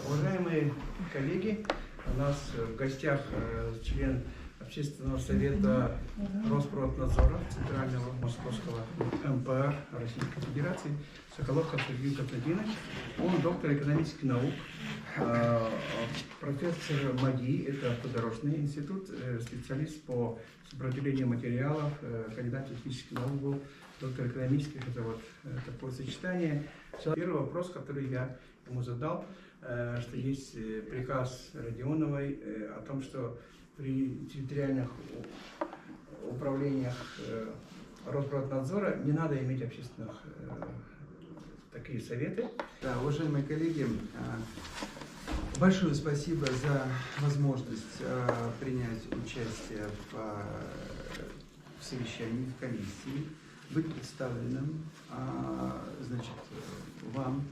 Уважаемые коллеги, у нас в гостях член Общественного совета Роспроднадзора Центрального Московского МПР Российской Федерации Соколовков Сергей Константинович. Он доктор экономических наук, профессор МАГИ, это Автодорожный институт, специалист по сопротивлению материалов, кандидат технических наук был, доктор экономических, это вот такое сочетание. Первый вопрос, который я ему задал, что есть приказ Родионовой о том, что при территориальных управлениях Роспроднадзора не надо иметь общественных такие советы. Да, уважаемые коллеги, большое спасибо за возможность принять участие в совещании, в комиссии, быть представленным, значит, вам,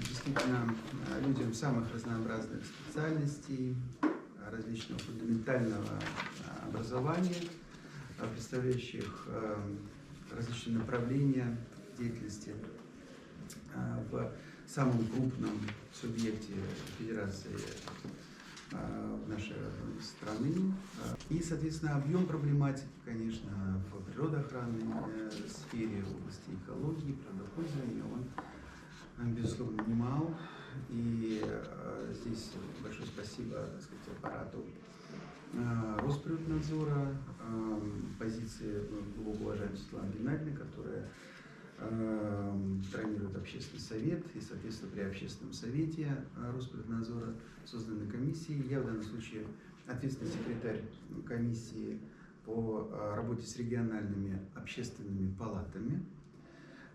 действительно, людям самых разнообразных специальностей, различного фундаментального образования, представляющих различные направления деятельности в самом крупном субъекте Федерации нашей страны. И, соответственно, объем проблематики, конечно, в природоохранной сфере, в области экологии, природопользования, он, безусловно, немал. И здесь большое спасибо, так сказать, аппарату Росприроднадзора, позиции глубоко уважаемой Светланы Геннадьевны, которая тренирует общественный совет, и, соответственно, при общественном совете Росприроднадзора созданы комиссии. Я в данном случае ответственный секретарь комиссии по работе с региональными общественными палатами,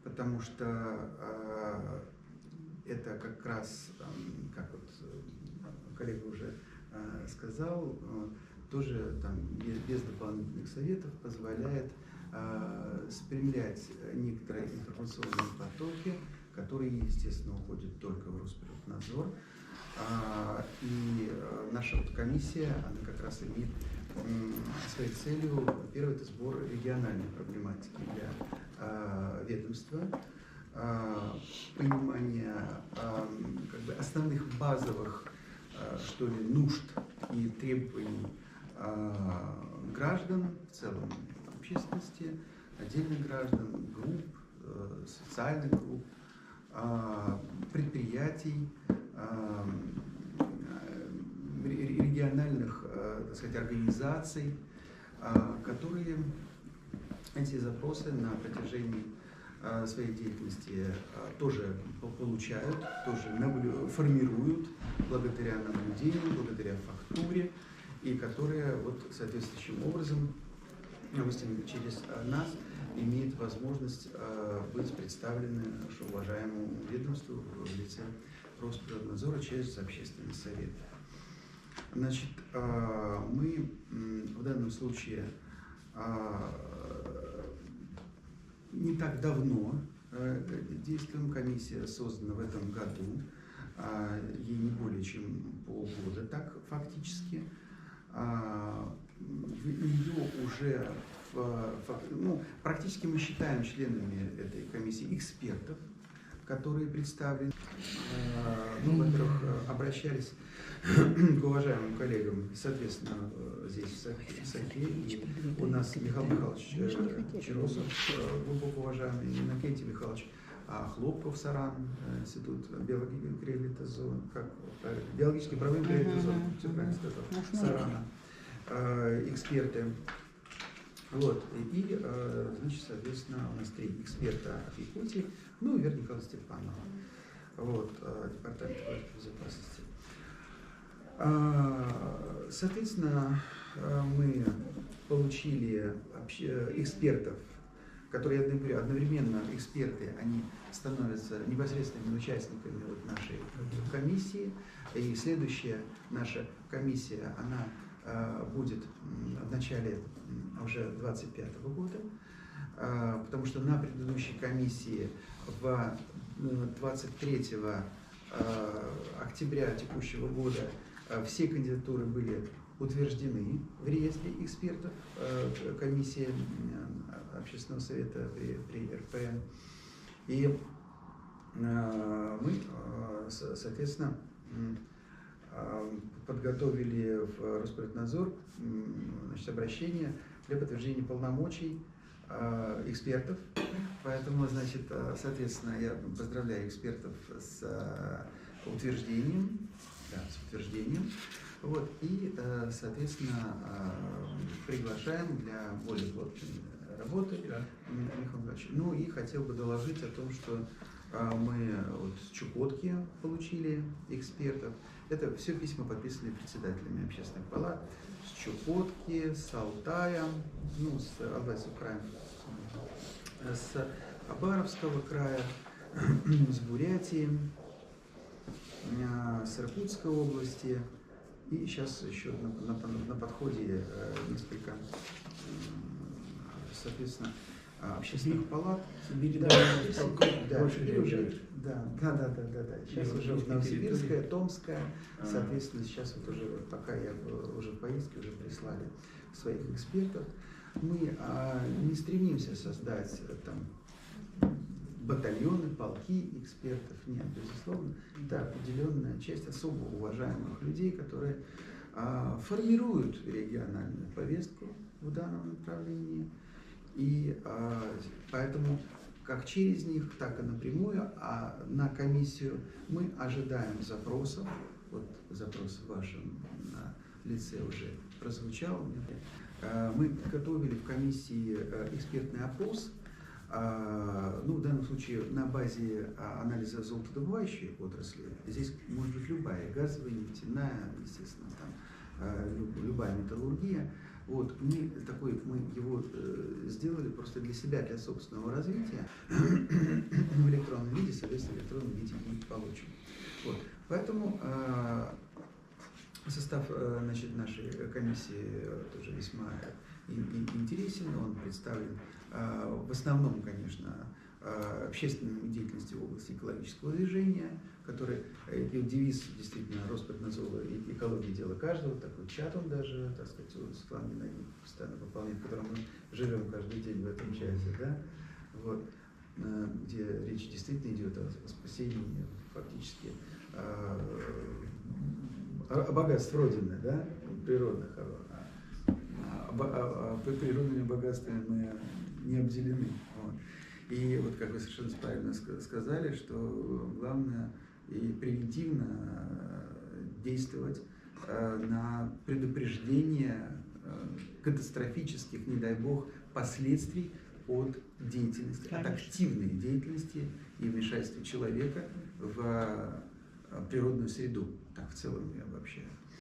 потому что это как раз, как вот коллега уже сказал, тоже там без дополнительных советов позволяет спрямлять некоторые информационные потоки, которые, естественно, уходят только в Росприроднадзор. И наша вот комиссия, она как раз имеет своей целью, первое, это сбор региональной проблематики для ведомства, понимание как бы основных базовых, что ли, нужд и требований граждан в целом, общественности, отдельных граждан, групп, социальных групп, предприятий, региональных, так сказать, организаций, которые эти запросы на протяжении своей деятельности тоже получают, тоже формируют благодаря наблюдению, благодаря фактуре, и которые вот соответствующим образом, допустим, через нас имеет возможность быть представлены уважаемому ведомству в лице Росприроднадзора через общественный совет. Значит, мы в данном случае не так давно действуем, комиссия создана в этом году, ей не более чем полгода, так фактически. Ее уже, практически мы считаем членами этой комиссии экспертов, которые представлены. Во-первых, обращались к уважаемым коллегам, соответственно, здесь в Сахе, у нас Михаил Михайлович Чиросов, глубоко уважаемый, Иннокентий Михайлович Хлопков, Саран, институт биологических проблем кредитозон, все правильно сказал, Сарана, эксперты. Вот, и, значит, соответственно, у нас 3 эксперта от Якутии, ну и Вера Николаевна Степанова, вот, департамент безопасности. Соответственно, мы получили экспертов, которые одновременно эксперты, они становятся непосредственными участниками вот нашей потому и следующая наша комиссия, она будет в начале уже 2025 года, потому что на предыдущей комиссии 23 октября текущего года все кандидатуры были утверждены в реестре экспертов комиссии Общественного совета при РПН. И мы, соответственно, подготовили в Росприроднадзор обращение для подтверждения полномочий экспертов. Поэтому, значит, соответственно, я поздравляю экспертов с утверждением. Вот, и, соответственно, приглашаем для более плотной работы Михаила Ивановича. Ну и хотел бы доложить о том, что мы вот с Чукотки получили экспертов. Это все письма подписаны председателями общественных палат с Чукотки, с Алтая, ну, с Алтайского края, с Хабаровского края, с Бурятии, с Иркутской области. И сейчас еще на подходе несколько, соответственно, общественных палат. Сибирь, да. Сейчас уже Новосибирская, Томская, соответственно, сейчас вот уже, пока я уже в поездке, уже прислали своих экспертов. Мы не стремимся создать там батальоны, полки экспертов, нет, безусловно, это определенная часть особо уважаемых людей, которые формируют региональную повестку в данном направлении. И поэтому как через них, так и напрямую, а на комиссию мы ожидаем запросов. Вот запрос в вашем лице уже прозвучал. Мы готовили в комиссии экспертный опрос, ну, в данном случае на базе анализа золотодобывающей отрасли. Здесь может быть любая, газовая, нефтяная, естественно, там, любая металлургия. Вот, мы его сделали просто для себя, для собственного развития в электронном виде, соответственно, в электронном виде и получим. Вот. Поэтому состав, значит, нашей комиссии тоже весьма интересен, он представлен в основном, конечно, общественной деятельности в области экологического движения, который девиз действительно Росприроднадзора и экология дело каждого, такой чат он даже, так сказать, у Светланы Геннадьевны постоянно выполняет, в котором мы живем каждый день в этом чате, да, вот, где речь действительно идет о спасении фактически о богатстве Родины, да, природных, природными богатствами мы не обделены. Вот. И вот, как вы совершенно правильно сказали, что главное и превентивно действовать на предупреждение катастрофических, не дай бог, последствий от деятельности, от активной деятельности и вмешательства человека в природную среду. Так в целом я обобщаю.